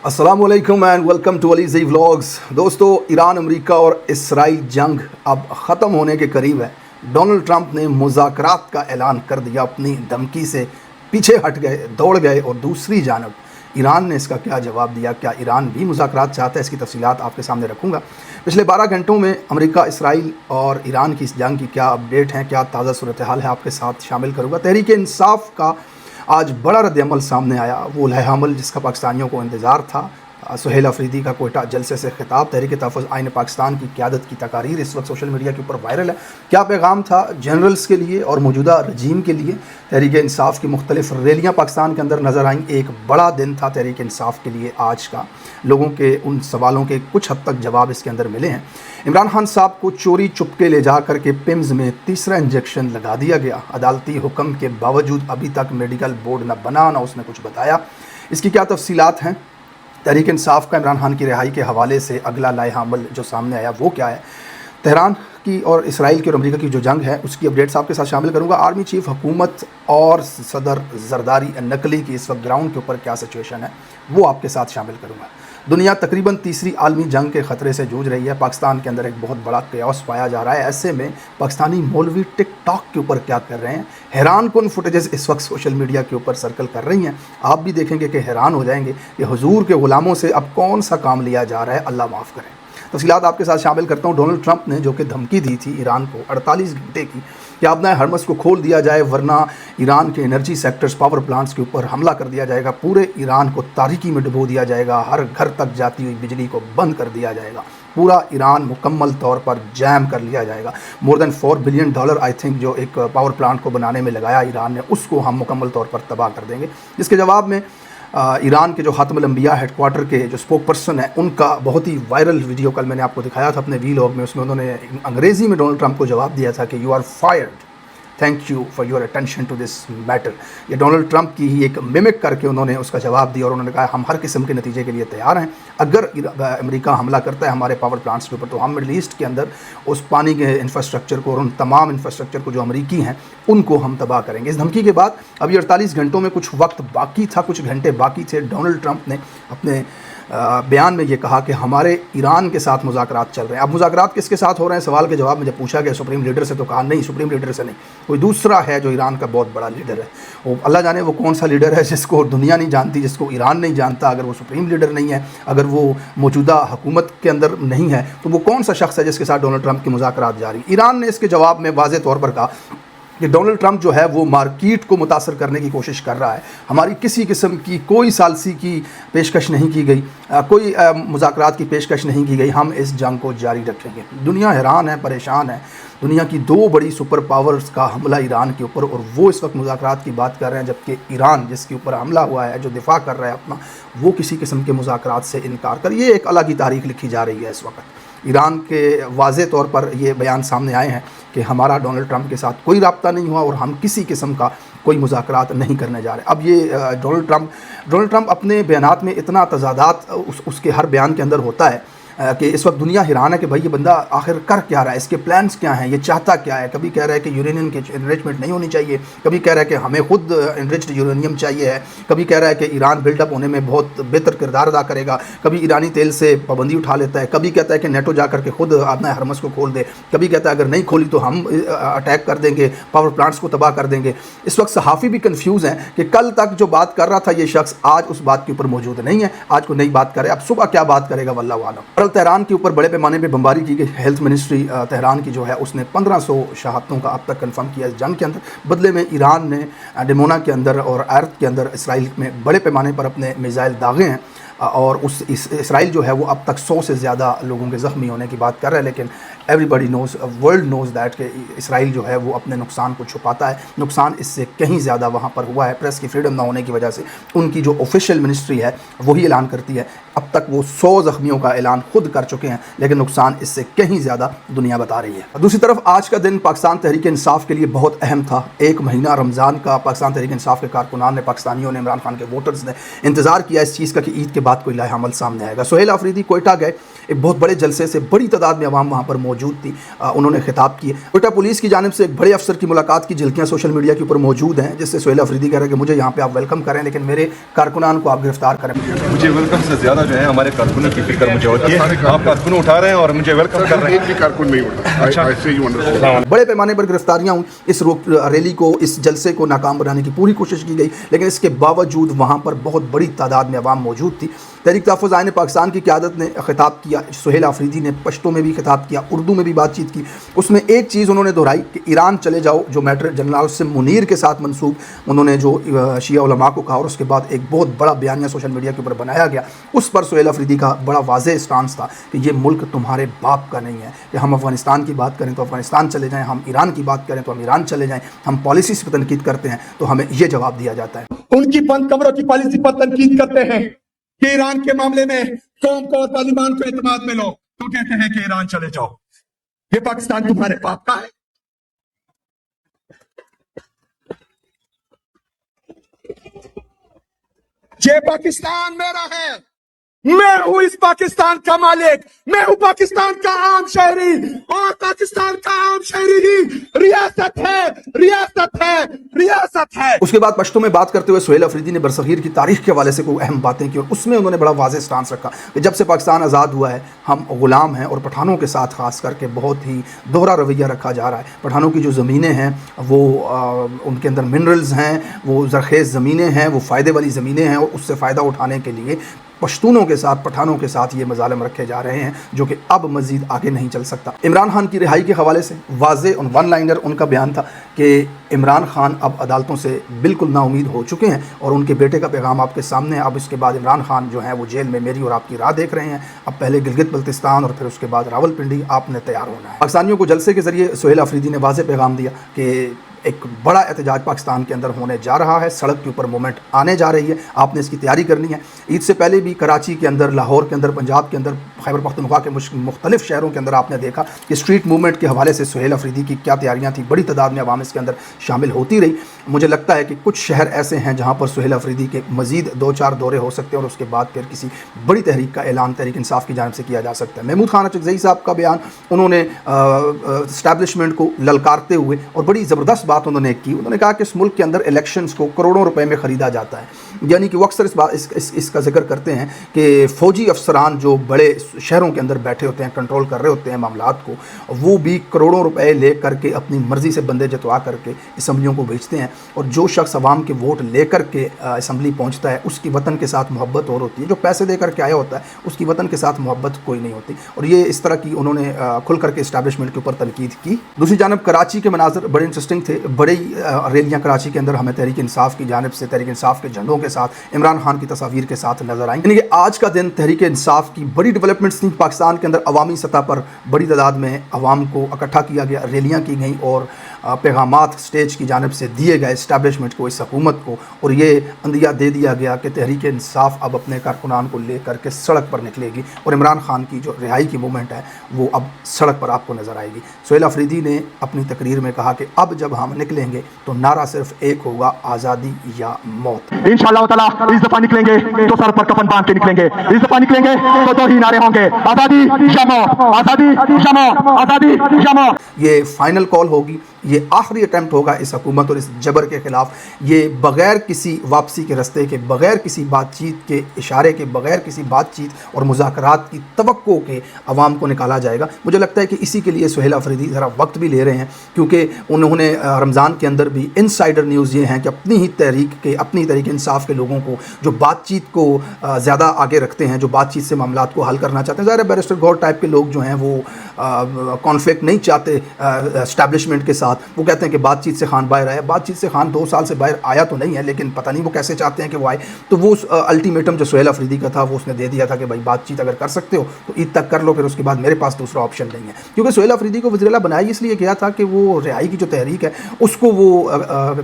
अस्सलाम वालेकुम and welcome to Ali vlogs. दोस्तों, ईरान अमेरिका और इसराइल जंग अब ख़त्म होने के करीब है। डोनाल्ड ट्रंप ने मुज़ाकरात का ऐलान कर दिया, अपनी धमकी से पीछे हट गए, दौड़ गए। और दूसरी जानब ईरान ने इसका क्या जवाब दिया, क्या ईरान भी मुज़ाकरात चाहता है, इसकी तफसीलात आपके सामने रखूँगा। पिछले 12 घंटों में अमेरिका, इसराइल और ईरान की इस जंग की क्या अपडेट हैं, क्या ताज़ा सूरत हाल है, आपके साथ शामिल करूँगा। तहरीक इंसाफ का आज बड़ा रद्द-ए-अमल सामने आया, वो लह-ए-अमल जिसका पाकिस्तानियों को इंतज़ार था। सुहेल अफरीदी का कोयटा जलसे से खिताब, तहरीक तहफ़्फ़ुज़ आइन पाकिस्तान की क़यादत की तकारीर इस वक्त सोशल मीडिया के ऊपर वायरल है। क्या पैगाम था जनरल्स के लिए और मौजूदा रजीम के लिए। तहरीक इंसाफ की मुख्तलिफ रैलियाँ पाकिस्तान के अंदर नज़र आईं। एक बड़ा दिन था तहरीक इंसाफ के लिए आज का। लोगों के उन सवालों के कुछ हद तक जवाब इसके अंदर मिले हैं। इमरान खान साहब को चोरी चुपके ले जा कर के पिम्स में तीसरा इंजेक्शन लगा दिया गया। अदालती हुक्म के बावजूद अभी तक मेडिकल बोर्ड न बना, ना उसने कुछ बताया। इसकी क्या तफसीलात हैं। तहरीक इंसाफ का इमरान खान की रिहाई के हवाले से अगला लाए-ए-अमल जो सामने आया वो क्या है। तेहरान की और इसराइल की और अमेरिका की जो जंग है उसकी अपडेट्स आपके साथ शामिल करूंगा। आर्मी चीफ हुकूमत और सदर जरदारी नकली की इस वक्त ग्राउंड के ऊपर क्या सिचुएशन है वो आपके साथ शामिल करूंगा। दुनिया तकरीबन तीसरी आलमी जंग के ख़तरे से जूझ रही है। पाकिस्तान के अंदर एक बहुत बड़ा केओस पाया जा रहा है। ऐसे में पाकिस्तानी मौलवी टिकटॉक के ऊपर क्या कर रहे हैं, हैरान कुन फुटेजेस इस वक्त सोशल मीडिया के ऊपर सर्कल कर रही हैं। आप भी देखेंगे कि हैरान हो जाएंगे कि हुजूर के ग़ुलामों से अब कौन सा काम लिया जा रहा है, अल्लाह माफ़ करें। तफसीलात आपके साथ शामिल करता हूँ। डोनाल्ड ट्रंप ने जो कि धमकी दी थी ईरान को 48 घंटे की कि अपना हरमस को खोल दिया जाए वरना ईरान के एनर्जी सेक्टर्स, पावर प्लांट्स के ऊपर हमला कर दिया जाएगा, पूरे ईरान को तारीकी में डुबो दिया जाएगा, हर घर तक जाती हुई बिजली को बंद कर दिया जाएगा, पूरा ईरान मुकम्मल तौर पर जैम कर लिया जाएगा। More than $4 billion I think जो एक पावर प्लांट को बनाने में लगाया ईरान ने, उसको हम मुकम्मल तौर पर तबाह कर देंगे। इसके जवाब में ईरान के जो खातमुल अंबिया हेडक्वार्टर के जो स्पोक पर्सन है उनका बहुत ही वायरल वीडियो कल मैंने आपको दिखाया था अपने वीलॉग में। उसमें उन्होंने अंग्रेज़ी में डोनाल्ड ट्रंप को जवाब दिया था कि you are fired, thank you for your attention to this matter. ये डोनाल्ड ट्रंप की ही एक मिमिक करके उन्होंने उसका जवाब दिया और उन्होंने कहा हम हर किस्म के नतीजे के लिए तैयार हैं। अगर अमेरिका हमला करता है हमारे पावर प्लांट्स के ऊपर तो हम मिडल ईस्ट के अंदर उस पानी के इंफ्रास्ट्रक्चर को और उन तमाम इंफ्रास्ट्रक्चर को जो अमेरिकी हैं उनको हम तबाह करेंगे। इस धमकी के बाद अभी 48 घंटों में कुछ वक्त बाकी था, कुछ घंटे बाकी थे। डोनाल्ड ट्रंप ने अपने बयान में ये कहा कि हमारे ईरान के साथ मुज़ाकरात चल रहे हैं। अब मुज़ाकरात किसके साथ हो रहे हैं, सवाल के जवाब में जब पूछा गया सुप्रीम लीडर से तो कहा नहीं, सुप्रीम लीडर से नहीं, कोई दूसरा है जो ईरान का बहुत बड़ा लीडर है। वो अल्लाह जाने वो कौन सा लीडर है जिसको दुनिया नहीं जानती, जिसको ईरान नहीं जानता। अगर वो सुप्रीम लीडर नहीं है, अगर वो मौजूदा हुकूमत के अंदर नहीं है, तो वो कौन सा शख्स है जिसके साथ डोनाल्ड ट्रंप की मुज़ाकरात जारी। ईरान ने इसके जवाब में वाज़ेह तौर पर कहा कि डोनाल्ड ट्रंप जो है वो मार्केट को मुतासर करने की कोशिश कर रहा है। हमारी किसी किस्म की कोई सालसी की पेशकश नहीं की गई, कोई मुज़ाकरात की पेशकश नहीं की गई। हम इस जंग को जारी रखेंगे। दुनिया हैरान है, परेशान है। दुनिया की दो बड़ी सुपर पावर्स का हमला ईरान के ऊपर और वो इस वक्त मुज़ाकरात की बात कर रहे हैं, जबकि ईरान जिसके ऊपर हमला हुआ है, जो दिफा कर रहा है अपना, वो किसी किस्म के मुज़ाकरात से इनकार कर, ये एक अलग ही तारीख लिखी जा रही है इस वक्त। ईरान के वाज़े तौर पर ये बयान सामने आए हैं कि हमारा डोनाल्ड ट्रंप के साथ कोई रब्ता नहीं हुआ और हम किसी किस्म का कोई मुज़ाकरात नहीं करने जा रहे। अब ये डोनाल्ड ट्रंप अपने बयानात में इतना तज़ादात उसके हर बयान के अंदर होता है कि इस वक्त दुनिया हैरान है कि भाई ये बंदा आखिर कर क्या रहा है, इसके प्लान्स क्या हैं, ये चाहता क्या है। कभी कह रहा है कि यूरेनियम की एनरिचमेंट नहीं होनी चाहिए, कभी कह रहा है कि हमें खुद एनरिच्ड यूरेनियम चाहिए है, कभी कह रहा है कि ईरान बिल्डअप होने में बहुत बेहतर किरदार अदा करेगा, कभी ईरानी तेल से पाबंदी उठा लेता है, कभी कहता है कि नेटो जा करके खुद अपना हरमस को खोल दे, कभी कहता है अगर नहीं खोली तो हम अटैक कर देंगे, पावर प्लांट्स को तबाह कर देंगे। इस वक्त सहाफ़ी भी कन्फ्यूज़ हैं कि कल तक जो बात कर रहा था ये शख्स आज उस बात के ऊपर मौजूद नहीं है, आज कोई नई बात करे। अब सुबह क्या बात करेगा वल्लाहु आलम। तेहरान के ऊपर बड़े पैमाने पे बमबारी की गई। हेल्थ मिनिस्ट्री तेहरान की जो है उसने 1500 शहादतों का अब तक कंफर्म किया इस जंग के अंदर। बदले में ईरान ने डिमोना के अंदर और अर्थ के अंदर इसराइल में बड़े पैमाने पर अपने मिसाइल दागे हैं और इसराइल जो है वो अब तक 100 से ज़्यादा लोगों के ज़ख्मी होने की बात कर रहा है। लेकिन everybody knows, world knows that कि इसराइल जो है वो अपने नुकसान को छुपाता है। नुकसान इससे कहीं ज़्यादा वहाँ पर हुआ है। प्रेस की फ्रीडम ना होने की वजह से उनकी जो ऑफिशियल मिनिस्ट्री है वही ऐलान करती है अब तक वो 100 ज़ख्मियों का ऐलान खुद कर चुके हैं, लेकिन नुकसान इससे कहीं ज़्यादा दुनिया बता रही है। दूसरी तरफ आज का दिन पाकिस्तान तहरीक इंसाफ के लिए बहुत अहम था। एक महीना रमज़ान का पाकिस्तान तहरीक इंसाफ के कारकुनान ने, पाकिस्तानियों ने, इमरान खान के वोटर्स ने इंतज़ार किया इस चीज़ का कि ईद के बाद कोई लाए अमल सामने आएगा। सुहेल अफरीदी कोयटा गए, एक बहुत बड़े जलसे से बड़ी तादाद में अवाम वहाँ पर मौजूद موجود تھی, انہوں نے خطاب کیے. کوئٹہ پولیس کی جانب سے ایک بڑے افسر کی ملاقات کی جھلکیاں سوشل میڈیا کے اوپر موجود ہیں, جس سے سہیل افریدی کہہ رہے ہیں کہ مجھے یہاں پہ آپ ویلکم کریں لیکن میرے کارکنان کو آپ گرفتار کریں. مجھے ویلکم سے زیادہ جو ہے ہمارے کارکنوں کی فکر مجھے ہوتی ہے. آپ کارکن اٹھا رہے ہیں اور مجھے ویلکم کر رہے ہیں. کارکن نہیں ہوتا. بڑے پیمانے پر گرفتاریاں ہوئی, اس ریلی کو, اس جلسے کو ناکام بنانے کی پوری کوشش کی گئی, لیکن اس کے باوجود وہاں پر بہت بڑی تعداد میں عوام موجود تھی. تحریک تحفظ آئین پاکستان کی قیادت نے خطاب کیا, سہیل افریدی نے پشتو میں بھی خطاب کیا, اردو میں بھی بات چیت کی. اس میں ایک چیز انہوں نے دہرائی کہ ایران چلے جاؤ, جو میٹر جنرل سے منیر کے ساتھ منسوب انہوں نے جو شیعہ علماء کو کہا, اور اس کے بعد ایک بہت بڑا بیانیہ سوشل میڈیا کے اوپر بنایا گیا. اس پر سہیل افریدی کا بڑا واضح سٹانس تھا کہ یہ ملک تمہارے باپ کا نہیں ہے, کہ ہم افغانستان کی بات کریں تو افغانستان چلے جائیں, ہم ایران کی بات کریں تو ہم ایران چلے جائیں, ہم پالیسیز پہ تنقید کرتے ہیں تو ہمیں یہ جواب دیا جاتا ہے. ان کی بند کمروں کی پالیسی پر تنقید کرتے ہیں کہ ایران کے معاملے میں قوم کو اور طالبان کو اعتماد میں لو, تو کہتے ہیں کہ ایران چلے جاؤ. یہ پاکستان تمہارے باپ کا ہے. یہ پاکستان میرا ہے, میں ہوں اس پاکستان کا مالک, میں ہوں پاکستان کا عام شہری, اور پاکستان کا عام شہری ہی ریاست ہے, ریاست ہے, ریاست ہے. اس کے بعد پشتو میں بات کرتے ہوئے سہیل افریدی نے برصغیر کی تاریخ کے حوالے سے کوئی اہم باتیں کی, اور اس میں انہوں نے بڑا واضح سٹانس رکھا کہ جب سے پاکستان آزاد ہوا ہے ہم غلام ہیں, اور پٹھانوں کے ساتھ خاص کر کے بہت ہی دوہرا رویہ رکھا جا رہا ہے. پٹھانوں کی جو زمینیں ہیں وہ ان کے اندر منرلز ہیں, وہ زرخیز زمینیں ہیں, وہ فائدے والی زمینیں ہیں, اور اس سے فائدہ اٹھانے کے لیے پشتونوں کے ساتھ, پٹھانوں کے ساتھ یہ مظالم رکھے جا رہے ہیں, جو کہ اب مزید آگے نہیں چل سکتا. عمران خان کی رہائی کے حوالے سے واضح اور ون لائنر ان کا بیان تھا کہ عمران خان اب عدالتوں سے بالکل نا امید ہو چکے ہیں, اور ان کے بیٹے کا پیغام آپ کے سامنے ہے. اب اس کے بعد عمران خان جو ہیں وہ جیل میں میری اور آپ کی راہ دیکھ رہے ہیں. اب پہلے گلگت بلتستان اور پھر اس کے بعد راول پنڈی, آپ نے تیار ہونا ہے. پاکستانیوں کو جلسے کے ذریعے سہیل افریدی نے واضح پیغام دیا کہ ایک بڑا احتجاج پاکستان کے اندر ہونے جا رہا ہے, سڑک کے اوپر موومنٹ آنے جا رہی ہے, آپ نے اس کی تیاری کرنی ہے. عید سے پہلے بھی کراچی کے اندر, لاہور کے اندر, پنجاب کے اندر, خیبر پختونخوا کے مختلف شہروں کے اندر آپ نے دیکھا کہ اسٹریٹ موومنٹ کے حوالے سے سہیل افریدی کی کیا تیاریاں تھیں. بڑی تعداد میں عوام اس کے اندر شامل ہوتی رہی. مجھے لگتا ہے کہ کچھ شہر ایسے ہیں جہاں پر سہیل افریدی کے مزید 2-4 دورے ہو سکتے ہیں, اور اس کے بعد پھر کسی بڑی تحریک کا اعلان تحریک انصاف کی جانب سے کیا جا سکتا ہے. محمود خان اچکزئی صاحب کا بیان, انہوں نے اسٹیبلشمنٹ کو للکارتے ہوئے اور بڑی زبردست بات انہوں نے کی. انہوں نے کہا کہ اس ملک کے اندر الیکشنز کو کروڑوں روپے میں خریدا جاتا ہے, یعنی کہ وہ اکثر اس کا ذکر کرتے ہیں کہ فوجی افسران جو بڑے شہروں کے اندر بیٹھے ہوتے ہیں, کنٹرول کر رہے ہوتے ہیں معاملات کو, وہ بھی کروڑوں روپے لے کر کے اپنی مرضی سے بندے جتوا کر کے اسمبلیوں کو بھیجتے ہیں, اور جو شخص عوام کے ووٹ لے کر کے اسمبلی پہنچتا ہے اس کی وطن کے ساتھ محبت اور ہوتی ہے, جو پیسے دے کر کے آیا ہوتا ہے اس کی وطن کے ساتھ محبت کوئی نہیں ہوتی. اور یہ اس طرح کی انہوں نے کھل کر کے اسٹیبلشمنٹ کے اوپر تنقید کی. دوسری جانب کراچی کے مناظر بڑے انٹرسٹنگ تھے. بڑی ریلیاں کراچی کے اندر ہمیں تحریک انصاف کی جانب سے, تحریک انصاف کے جھنڈوں کے ساتھ, عمران خان کی تصاویر کے ساتھ نظر آئیں. یعنی کہ آج کا دن تحریک انصاف کی بڑی ڈیولپمنٹس تھیں. پاکستان کے اندر عوامی سطح پر بڑی تعداد میں عوام کو اکٹھا کیا گیا, ریلیاں کی گئیں, اور پیغامات اسٹیج کی جانب سے دیے گئے اسٹیبلشمنٹ کو, اس حکومت کو, اور یہ اندیا دے دیا گیا کہ تحریک انصاف اب اپنے کارکنان کو لے کر کے سڑک پر نکلے گی, اور عمران خان کی جو رہائی کی موومنٹ ہے وہ اب سڑک پر آپ کو نظر آئے گی. سہیل افریدی نے اپنی تقریر میں کہا کہ اب جب ہم نکلیں گے تو نعرہ صرف ایک ہوگا, آزادی یا موت. انشاءاللہ تعالی اس دفعہ نکلیں گے تو سر پر کفن باندھ کے نکلیں گے, اس دفعہ نکلیں گے تو 2 ہی نعرے ہوں گے, آزادی یا موت, آزادی یا موت, آزادی یا موت. یہ فائنل کال ہوگی, یہ آخری اٹیمپٹ ہوگا اس حکومت اور اس جبر کے خلاف. یہ بغیر کسی واپسی کے رستے کے, بغیر کسی بات چیت کے اشارے کے, بغیر کسی بات چیت اور مذاکرات کی توقع کے عوام کو نکالا جائے گا. مجھے لگتا ہے کہ اسی کے لیے سہیل افریدی ذرا وقت بھی لے رہے ہیں, کیونکہ انہوں نے رمضان کے اندر بھی انسائڈر نیوز یہ ہیں کہ اپنی ہی تحریک کے, اپنی تحریک انصاف کے لوگوں کو جو بات چیت کو زیادہ آگے رکھتے ہیں, جو بات چیت سے معاملات کو حل کرنا چاہتے ہیں, ظاہر ہے بیرسٹر گور ٹائپ کے لوگ جو ہیں وہ کانفلکٹ نہیں چاہتے اسٹیبلشمنٹ کے ساتھ. وہ کہتے ہیں کہ بات چیت سے خان باہر آیا. بات چیت سے خان 2 سال سے باہر آیا تو نہیں ہے, لیکن پتہ نہیں وہ کیسے چاہتے ہیں کہ وہ آئے. تو وہ الٹیمیٹم جو سہیل افریدی کا تھا وہ اس نے دے دیا تھا کہ بھائی بات چیت اگر کر سکتے ہو تو عید تک کر لو, پھر اس کے بعد میرے پاس دوسرا آپشن نہیں ہے. کیونکہ سہیل افریدی کو وزیر اعلیٰ بنایا اس لیے کیا تھا کہ وہ رہائی کی جو تحریک ہے اس کو وہ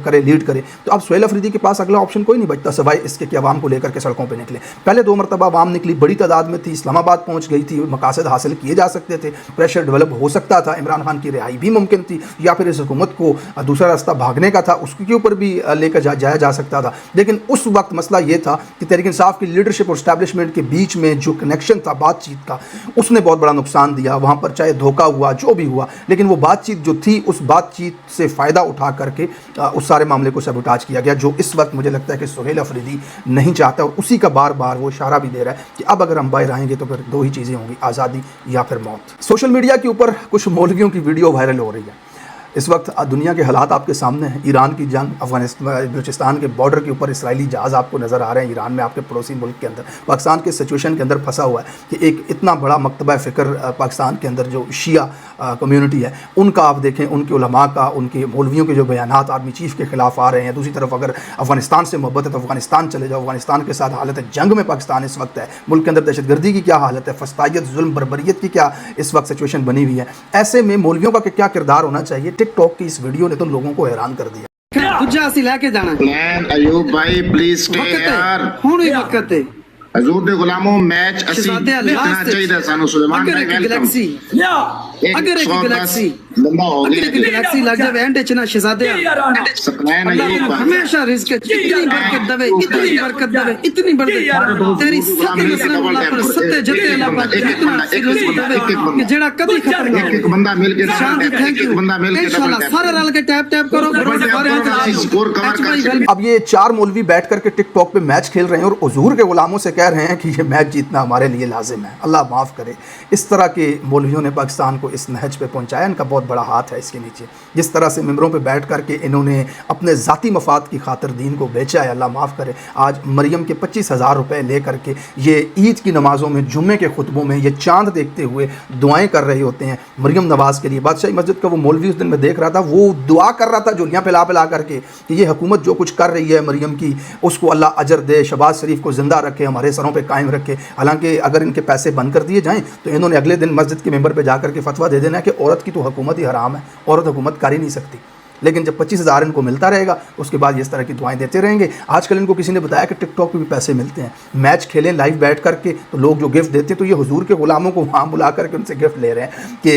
کرے, لیڈ کرے. تو اب سہیل افریدی کے پاس اگلا آپشن کوئی نہیں بچتا سوائے اس کے کہ عوام کو لے کر کے سڑکوں پہ نکلے. پہلے 2 مرتبہ عوام نکلی, بڑی تعداد میں تھی, اسلام آباد پہنچ گئی تھی, مقاصد حاصل کیے جا سکتے تھے, پریشر ڈیولپ ہو سکتا تھا, عمران خان کی رہائی بھی ممکن تھی, یا پھر اس हुकूमत को दूसरा रास्ता भागने का था उसके ऊपर भी लेकर जाया जा सकता था। लेकिन उस वक्त मसला ये था कि तहरीक इंसाफ की लीडरशिप और इस्टेब्लिशमेंट के बीच में जो कनेक्शन था बातचीत का, उसने बहुत बड़ा नुकसान दिया। वहाँ पर चाहे धोखा हुआ जो भी हुआ, लेकिन वो बातचीत जो थी उस बातचीत से फ़ायदा उठा करके उस सारे मामले को सबूताज किया गया, जो इस वक्त मुझे लगता है कि सुहेल अफरीदी नहीं चाहता। और उसी का बार बार वो इशारा भी दे रहा है कि अब अगर हम बाहर आएंगे तो फिर दो ही चीज़ें होंगी, आज़ादी या फिर मौत। सोशल मीडिया के ऊपर कुछ मौलवियों की वीडियो वायरल हो रही है। इस वक्त दुनिया के हालात आपके सामने हैं। ईरान की जंग, अफगानिस्तान बलूचिस्तान के बॉर्डर के ऊपर इसराइली जहाज़ आपको नज़र आ रहे हैं। ईरान में आपके पड़ोसी मुल्क के अंदर पाकिस्तान के सिचुएशन के अंदर फंसा हुआ है कि एक इतना बड़ा मकतबा फ़िक्र पाकिस्तान के अंदर जो शिया कम्युनिटी है उनका आप देखें, उनके उलमा का, उनके मौलवियों के जो बयानात आर्मी चीफ़ के ख़िलाफ़ आ रहे हैं। दूसरी तरफ अगर अफगानिस्तान से मोहब्बत है तो अफगानिस्तान चले जाओ। अफगानिस्तान के साथ हालत है जंग में पाकिस्तान इस वक्त है। मुल्क के अंदर दहशतगर्दी की क्या हालत है, फस्तायत, जुल्म, बर्बरियत की क्या इस वक्त सिचुएशन बनी हुई है। ऐसे में मौलवियों का क्या किरदार होना चाहिए? टिकटॉक की इस वीडियो ने तो लोगों को हैरान कर दिया। दूजा ਅਸੀਂ ਲੈ ਕੇ ਜਾਣਾ प्लान अयूब भाई प्लीज स्टे यार ਹੁਣ ਹੀ ਵਕਤ ਹੈ हजूर दे गुलामों मैच ਅਸੀਂ ਸ਼ਹਿਜ਼ਾਦੇ ਦੇਖਣਾ ਚਾਹੀਦਾ ਸਾਨੂੰ ਸੁਲੇਮਾਨ ਅਗਰ भाई ਇੱਕ वेलकम ਗੈਲੈਕਸੀ अगर एक गैलेक्सी बंदा हो अगर एक गया गैलेक्सी लग जाए एंड च ना शहजादे प्लान अयूब भाई हमेशा रिस्क इतनी बरकत दवे, इतनी बरकत दवे, इतनी बरकत तेरी सत्य नस्ल वाला पर सत्य जते अल्लाह पाक इतना रिस्क दवे कि जेड़ा कभी खत्म ना एक बंदा मिल के शांति, थैंक यू, बंदा मिल के इंशाल्लाह सारे रल के टैप टैप करो, स्कोर कवर कर। अब ये चार मौलवी बैठ करके टिकटॉक पे मैच खेल रहे हैं और हुजूर के गुलामों से कह रहे हैं कि ये मैच जीतना हमारे लिए लाजिम है। अल्लाह माफ़ करे, इस तरह के मौलवियों ने पाकिस्तान को इस नहज पे पहुंचाया। इनका बहुत बड़ा हाथ है इसके नीचे। जिस तरह से मिंबरों पे बैठ करके इन्होंने अपने ज़ाती मफाद की खातिर दीन को बेचा है, अल्लाह माफ़ करे। आज मरियम के 25,000 रुपये ले करके ये ईद की नमाज़ों में, जुम्मे के खुतबों में ये चांद देखते हुए दुआएं कर रहे होते हैं मरियम नवाज़ के लिए। बादशाही मस्जिद का वो मौलवी उस दिन मैं देख रहा था, वो दुआ कर रहा था जोलियाँ पिला पिला करके कि ये हुकूमत जो कुछ कर रही है मरियम की, उसको अल्लाह अजर दे, शहबाज शरीफ को ज़िंदा रखे, हमारे सरों पर कायम रखे। हालांकि अगर इनके पैसे बंद कर दिए जाएँ तो इन्होंने अगले दिन मस्जिद के मेंबर पर जा करके फतवा दे देना है कि औरत की तो हुकूमत ही हराम है, औरत हुकूमत कर ही नहीं सकती। लेकिन जब 25,000 इनको मिलता रहेगा उसके बाद इस तरह की दुआएं देते रहेंगे। आजकल इनको किसी ने बताया कि टिकटॉक पे भी पैसे मिलते हैं, मैच खेलें लाइव बैठ करके तो लोग जो गिफ्ट देते हैं, तो ये हुजूर के गुलामों को वहाँ बुला करके उनसे गिफ्ट ले रहे हैं कि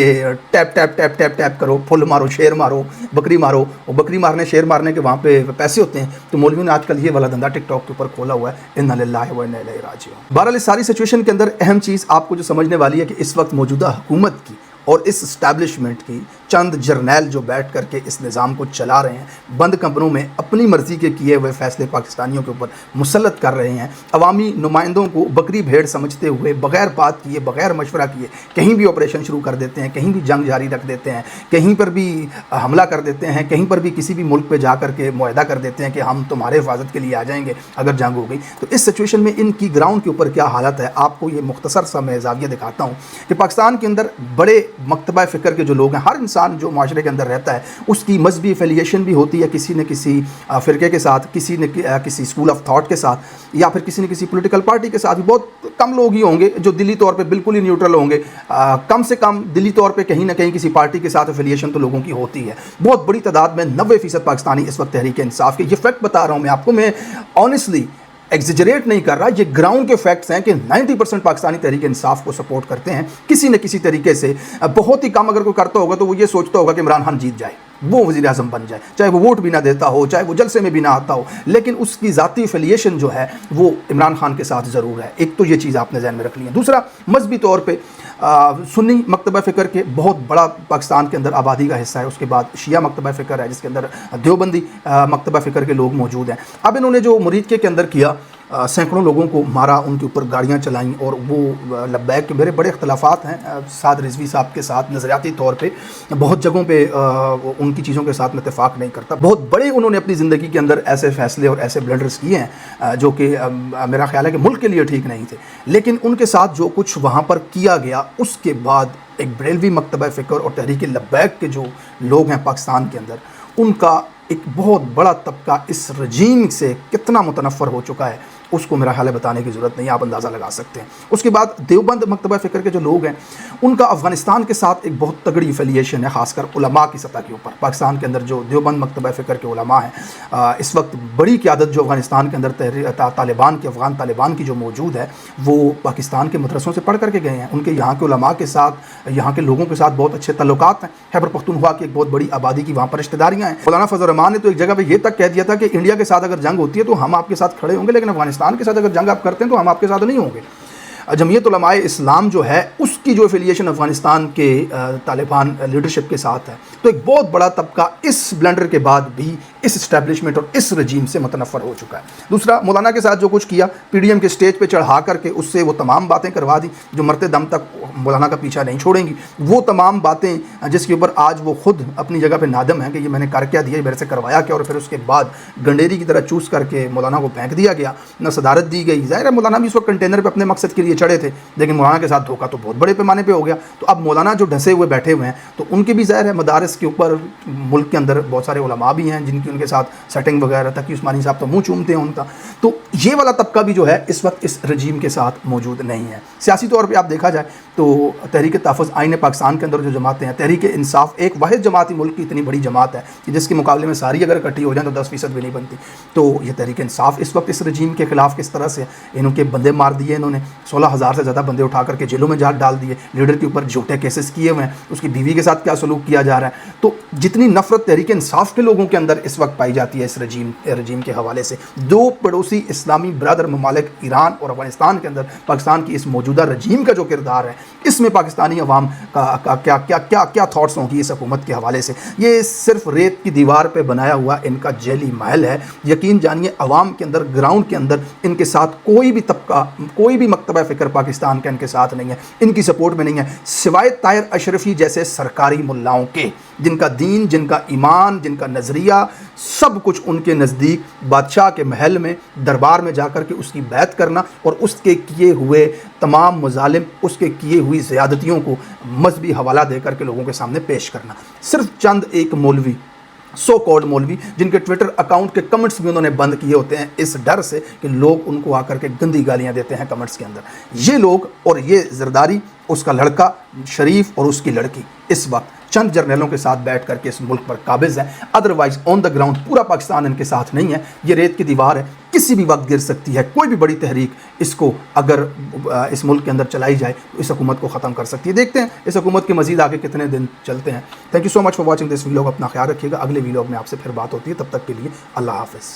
tap tap tap tap tap करो, फुल मारो, शेर मारो, बकरी मारो। और बकरी मारने, शेर मारने के वहाँ पे पैसे होते हैं। तो मौलवियों ने आजकल ये वाला धंधा टिकटॉक के ऊपर खोला हुआ है। इन्ना लिल्लाहि व इन्ना इलैहि राजिऊन। बहरहाल इस सारी सिचुएशन के अंदर अहम चीज़ आपको जो समझने वाली है कि इस वक्त मौजूदा हुकूमत की और इस इस्टेब्लिशमेंट की चंद जर्नैल जो बैठ करके इस निज़ाम को चला रहे हैं, बंद कमरों में अपनी मर्ज़ी के किए हुए फ़ैसले पाकिस्तानियों के ऊपर मुसल्लत कर रहे हैं। अवामी नुमाइंदों को बकरी भेड़ समझते हुए बग़ैर बात किए, बग़ैर मशवरा किए कहीं भी ऑपरेशन शुरू कर देते हैं, कहीं भी जंग जारी रख देते हैं, कहीं पर भी हमला कर देते हैं, कहीं पर भी किसी भी मुल्क पर जा कर के मुआहदा कर देते हैं कि हम तुम्हारे हिफाजत के लिए आ जाएंगे अगर जंग हो गई। तो इस सिचुएशन में इनकी ग्राउंड के ऊपर क्या हालत है, आपको ये मुख्तसर सा मैं ज़ाविया दिखाता हूँ कि पाकिस्तान के अंदर बड़े मकतबा फ़िक्र के जो लोग हैं, हर इंसान जो माशरे के अंदर रहता है उसकी मजहबी एफिलिएशन भी होती है किसी न किसी फ़िरके के साथ, किसी न किसी स्कूल ऑफ थॉट के साथ, या फिर किसी न किसी पॉलिटिकल पार्टी के साथ। भी बहुत कम लोग ही होंगे जो दिली तौर पे बिल्कुल ही न्यूट्रल होंगे। कम से कम दिली तौर पे कहीं ना कहीं किसी पार्टी के साथ एफिलिएशन तो लोगों की होती है। बहुत बड़ी तादाद में 90% पाकिस्तानी इस वक्त तहरीक इंसाफ के, ये फैक्ट बता रहा हूँ मैं आपको, मैं ऑनेस्टली एग्जिजरेट नहीं कर रहा, ये ग्राउंड के फैक्ट्स हैं कि 90% पाकिस्तानी तहरीक इंसाफ को सपोर्ट करते हैं किसी न किसी तरीके से। बहुत ही कम अगर कोई करता होगा तो वो ये सोचता होगा कि इमरान खान जीत जाए, वो वज़ीर आज़म बन जाए, चाहे वो वोट भी ना देता हो, चाहे वो जलसे में भी ना आता हो, लेकिन उसकी ज़ाती एफिलिएशन जो है वो इमरान खान के साथ ज़रूर है। एक तो ये चीज़ आपने ज़हन में रखनी है। दूसरा, मजहबी तौर पे सुन्नी मकतबा फ़िक्र के बहुत बड़ा पाकिस्तान के अंदर आबादी का हिस्सा है। उसके बाद शिया मकतबा फ़िक्र है जिसके अंदर देवबंदी मकतबा फ़िक्र के लोग मौजूद हैं। अब इन्होंने जो मुरीदके के अंदर किया, सैकड़ों लोगों को मारा, उनके ऊपर गाड़ियाँ चलाईं, और वो लब्बैक के मेरे बड़े इख्तलाफात हैं साद रिजवी साहब के साथ नज़रियाती तौर पे। बहुत जगहों पे उनकी चीज़ों के साथ मैं इत्तेफाक नहीं करता। बहुत बड़े उन्होंने अपनी ज़िंदगी के अंदर ऐसे फ़ैसले और ऐसे ब्लंडर्स किए हैं जो कि मेरा ख्याल है कि मुल्क के लिए ठीक नहीं थे। लेकिन उनके साथ जो कुछ वहाँ पर किया गया, उसके बाद एक बरेलवी मकतबा फ़िक्र और तहरीक लब्बैक के जो लोग हैं पाकिस्तान के अंदर, उनका एक बहुत बड़ा तबका इस रजीम से कितना मुतनफ़र हो चुका है उसको मेरा ख्याल है बताने की ज़रूरत नहीं, आप अंदाज़ा लगा सकते हैं। उसके बाद देवबंद मकतबा फ़िक्र के जो लोग हैं उनका अफ़गानिस्तान के साथ एक बहुत तगड़ी एफिलिएशन है, ख़ासकर उलमा की सतह के ऊपर। पाकिस्तान के अंदर जो देवबंद मकतबा फ़िक्र के उलमा हैं, इस वक्त बड़ी क़यादत जो अफ़गानिस्तान के अंदर तालिबान की अफ़गान तालिबान की जो मौजूद है वो पाकिस्तान के मदरसों से पढ़ करके गए हैं। उनके यहाँ के उलमा के साथ, यहाँ के लोगों के साथ बहुत अच्छे तल्लुकात हैं। खैबर पख्तूनख्वा की एक बहुत बड़ी आबादी की वहाँ पर रिश्तेदारियाँ हैं। मौलाना फजल रहमान ने तो एक जगह पे ये तक कह दिया था कि इंडिया के साथ अगर जंग होती है तो हम आपके साथ खड़े होंगे, लेकिन अफगानिस्तान के साथ अगर जंग आप करते हैं तो हम आपके साथ नहीं होंगे। जमीयत उलमाए इस्लाम जो है उसकी जो एफिलिएशन अफगानिस्तान के तालिबान लीडरशिप के साथ है, तो एक बहुत बड़ा तबका इस ब्लंडर के बाद भी इस इस्टेब्लिशमेंट और इस रजीम से मुतनफ़र हो चुका है। दूसरा, मौलाना के साथ जो कुछ किया, पीडीएम के स्टेज पे चढ़ा करके उससे वो तमाम बातें करवा दी जो मरते दम तक मौलाना का पीछा नहीं छोड़ेंगी। वो तमाम बातें जिसके ऊपर आज वो खुद अपनी जगह पे नादम है कि ये मैंने कर क्या दिया, मेरे से करवाया क्या, और फिर उसके बाद गंडेरी की तरह चूस करके मौलाना को फेंक दिया गया, न सदारत दी गई। ज़ाहिर है मौलाना भी इस वक्त कंटेनर पर अपने मकसद के लिए चढ़े थे, लेकिन मौलाना के साथ धोखा तो बहुत बड़े पैमाने पे हो गया। तो अब मौलाना जो ढसे हुए बैठे हुए हैं तो उनके भी ज़ाहिर है मदारस के ऊपर मुल्क के अंदर बहुत सारे उलमा भी हैं जिनकी उनके साथ सेटिंग वगैरह, तकी उस्मानी साहब तो मुँह चूमते हैं उनका। तो ये वाला तबका भी जो है इस वक्त इस रजीम के साथ मौजूद नहीं है। सियासी तौर पर आप देखा जाए तो तहरीक तहफ़्फ़ुज़ आइन पाकिस्तान के अंदर जो जमातें हैं, तहरीक इंसाफ एक वाहिद जमात ही मुल्क की इतनी बड़ी जमात है कि जिसके मुकाबले में सारी अगर इकट्ठी हो जाए तो 10% भी नहीं बनती। तो ये तहरीक इंसाफ इस वक्त इस रजीम के ख़िलाफ़ किस तरह से इनके बंदे मार दिए, इन्होंने 16,000 से ज़्यादा बंदे उठा करके जेलों में डाल दिए, लीडर के ऊपर झूठे केसेस किए हुए हैं, उसकी बीवी के साथ क्या सलूक किया जा रहा है। तो जितनी नफरत तहरीक इंसाफ के लोगों के अंदर इस वक्त पाई जाती है इस रजीम के हवाले से, दो पड़ोसी इस्लामी बरदर ममालिक ईरान और अफगानिस्तान के अंदर पाकिस्तान की इस मौजूदा रजीम का जो किरदार है, इसमें पाकिस्तानी अवाम का क्या थॉट्स होंगी इस हुकूमत के हवाले से। ये सिर्फ रेत की दीवार पे बनाया हुआ इनका जेली महल है। यकीन जानिए अवाम के अंदर, ग्राउंड के अंदर इनके साथ कोई भी तबका, कोई भी मकतबा फ़िक्र पाकिस्तान का इनके साथ नहीं है, इनकी सपोर्ट में नहीं है, सिवाय ताहिर अशरफी जैसे सरकारी मुल्लाओं के, जिनका दीन, जिनका ईमान, जिनका नज़रिया सब कुछ उनके नज़दीक बादशाह के महल में दरबार में जाकर के उसकी बैत करना और उसके किए हुए तमाम मज़ालिम, उसके किए हुई ज़्यादतियों को मजहबी हवाला देकर के लोगों के सामने पेश करना। सिर्फ चंद एक मौलवी, सो कॉल्ड मौलवी, जिनके ट्विटर अकाउंट के कमेंट्स भी उन्होंने बंद किए होते हैं इस डर से कि लोग उनको आकर के गंदी गालियां देते हैं कमेंट्स के अंदर। ये लोग और ये जरदारी, उसका लड़का शरीफ और उसकी लड़की इस वक्त चंद जर्नलों के साथ बैठ करके इस मुल्क पर काबिज हैं। अदरवाइज ऑन द ग्राउंड पूरा पाकिस्तान इनके साथ नहीं है। ये रेत की दीवार है, किसी भी वक्त गिर सकती है। कोई भी बड़ी तहरीक इसको अगर इस मुल्क के अंदर चलाई जाए तो इस हुकूमत को ख़त्म कर सकती है। देखते हैं इस हुकूमत के मजीद आगे कितने दिन चलते हैं। Thank you so much for watching this video. अपना ख्याल रखिएगा। अगले वीडियो में आपसे फिर बात होती है, तब तक के लिए अल्लाह हाफ़िज़।